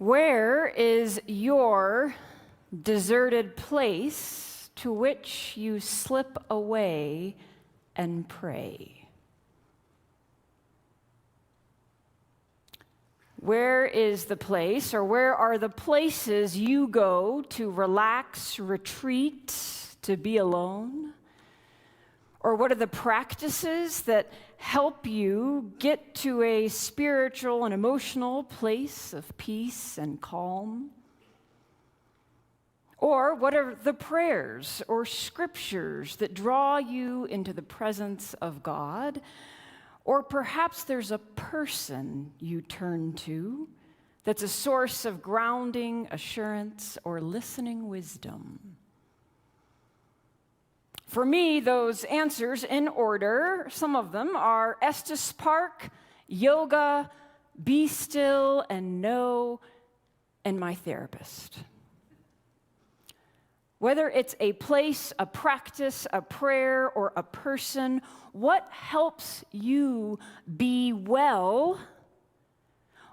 Where is your deserted place to which you slip away and pray? Where is the place, or where are the places you go to relax, retreat, to be alone? Or what are the practices that help you get to a spiritual and emotional place of peace and calm? Or what are the prayers or scriptures that draw you into the presence of God? Or perhaps there's a person you turn to that's a source of grounding, assurance, or listening wisdom. For me, those answers in order, some of them are Estes Park, yoga, be still and know, and my therapist. Whether it's a place, a practice, a prayer, or a person, what helps you be well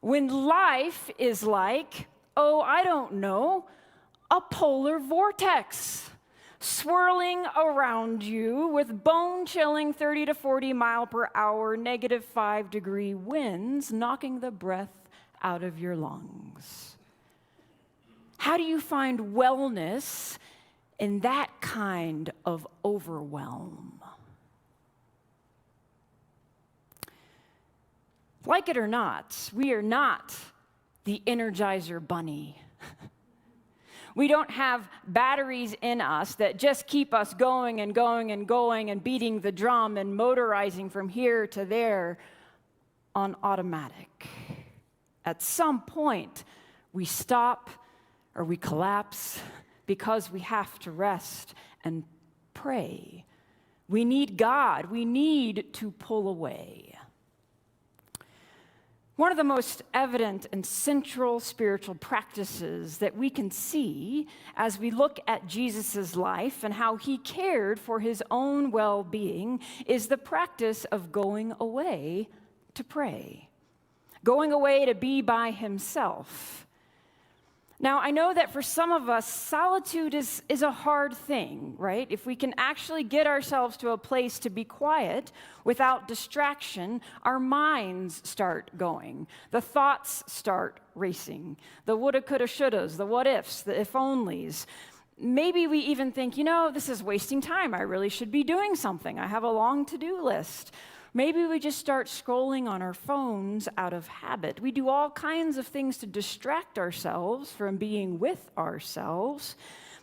when life is like, I don't know, a polar vortex swirling around you with bone-chilling 30 to 40 mile per hour, -5-degree winds knocking the breath out of your lungs? How do you find wellness in that kind of overwhelm? Like it or not, we are not the Energizer Bunny. We don't have batteries in us that just keep us going and going and going and beating the drum and motorizing from here to there on automatic. At some point, we stop or we collapse because we have to rest and pray. We need God. We need to pull away. One of the most evident and central spiritual practices that we can see as we look at Jesus' life and how he cared for his own well-being is the practice of going away to pray, going away to be by himself. Now, I know that for some of us, solitude is a hard thing, right? If we can actually get ourselves to a place to be quiet without distraction, our minds start going. The thoughts start racing. The woulda, coulda, shouldas, the what ifs, the if onlys. Maybe we even think, this is wasting time. I really should be doing something. I have a long to-do list. Maybe we just start scrolling on our phones out of habit. We do all kinds of things to distract ourselves from being with ourselves.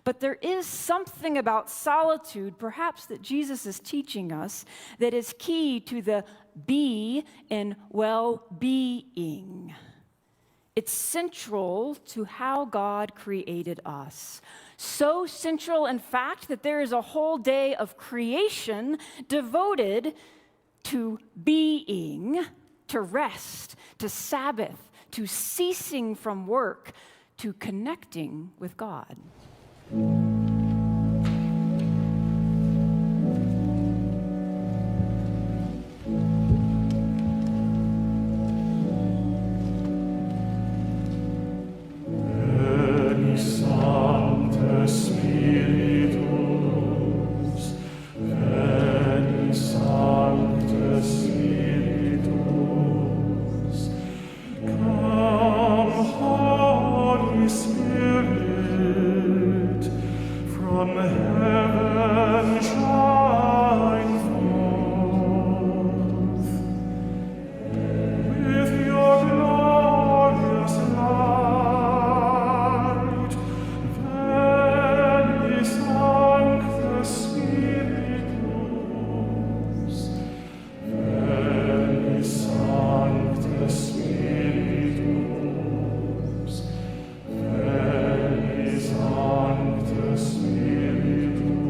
But there is something about solitude, perhaps that Jesus is teaching us, that is key to the be in well-being. It's central to how God created us. So central, in fact, that there is a whole day of creation devoted to being, to rest, to Sabbath, to ceasing from work, to connecting with God. Veni Sancti Spiritus, Veni Sancti Spiritus, come, Holy Spirit, from heaven shine forth, with your glorious light. Veni Sancti Spiritus, Veni Sancti Spiritus, Veni Sancti Spiritus.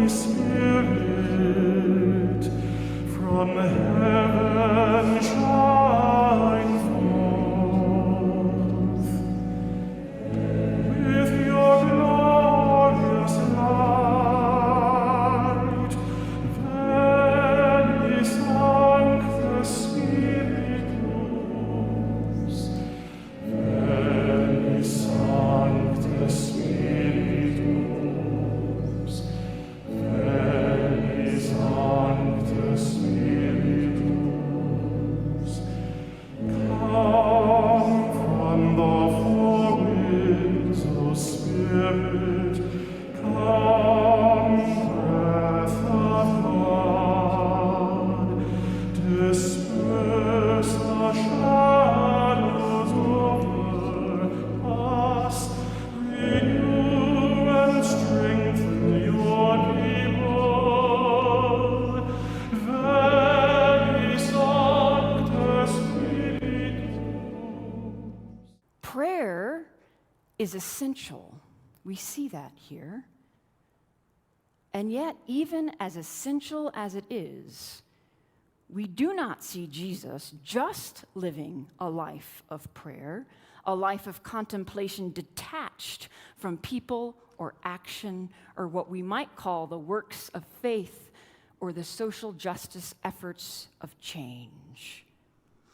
Holy Spirit, from heaven shine forth. With your glorious light, Veni Sancti Spiritus, Veni Sancti Spiritus, Veni Sancti Spiritus. Come from the four winds, O Spirit, come, breath of God, disperse the shadows over us, renew and strengthen your people. Veni Sancti Spiritus. Prayer is essential. We see that here. And yet, even as essential as it is, we do not see Jesus just living a life of prayer, a life of contemplation detached from people or action or what we might call the works of faith or the social justice efforts of change.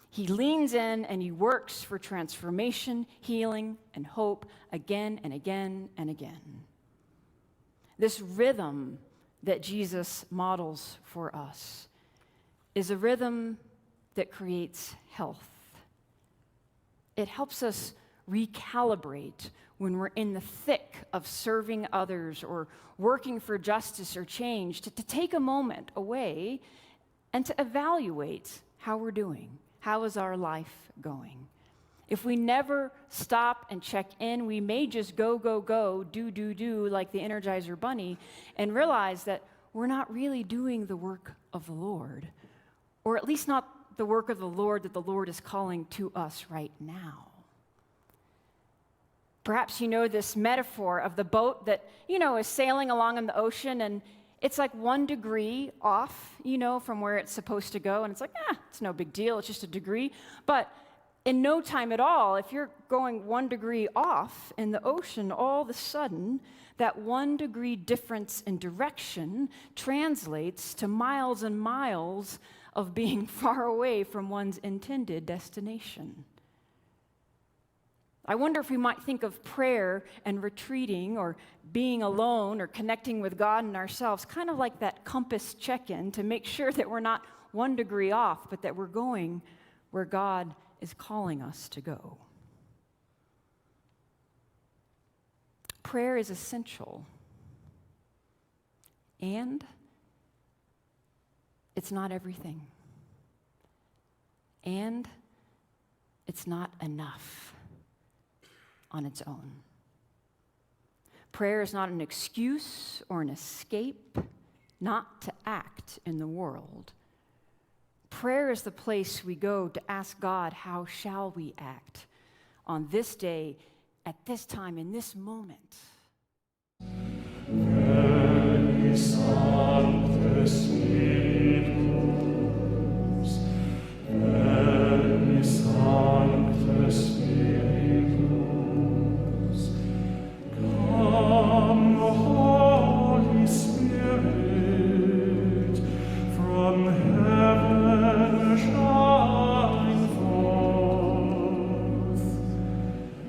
He leans in and he works for transformation, healing, and hope again and again and again. This rhythm that Jesus models for us is a rhythm that creates health. It helps us recalibrate when we're in the thick of serving others or working for justice or change, to take a moment away and to evaluate how we're doing. How is our life going? If we never stop and check in, we may just go, do, like the Energizer Bunny, and realize that we're not really doing the work of the Lord, or at least not the work of the Lord that the Lord is calling to us right now. Perhaps you know this metaphor of the boat that, is sailing along in the ocean, and it's like 1 degree off, from where it's supposed to go. And it's like, it's no big deal. It's just a degree. But in no time at all, if you're going 1 degree off in the ocean, all of a sudden, that 1 degree difference in direction translates to miles and miles of being far away from one's intended destination. I wonder if we might think of prayer and retreating or being alone or connecting with God and ourselves kind of like that compass check-in to make sure that we're not 1 degree off, but that we're going where God is calling us to go. Prayer is essential, and it's not everything, and it's not enough on its own. Prayer is not an excuse or an escape not to act in the world. Prayer is the place we go to ask God, how shall we act on this day, at this time, in this moment? Veni Sancti Spiritus, Veni Sancti Spiritus. Come, Holy Spirit, from heaven shine forth.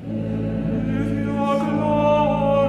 With your glory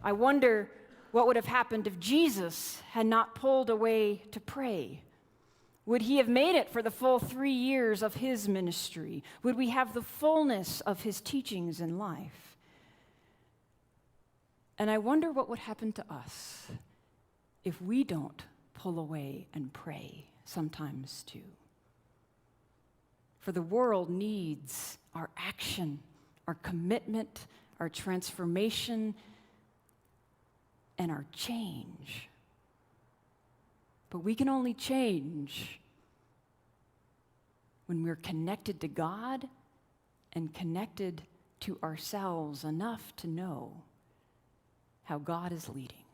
I wonder what would have happened if Jesus had not pulled away to pray. Would he have made it for the full 3 years of his ministry? Would we have the fullness of his teachings in life? And I wonder what would happen to us if we don't pull away and pray sometimes too. For the world needs our action, our commitment, our transformation, and our change. But we can only change when we're connected to God and connected to ourselves enough to know how God is leading.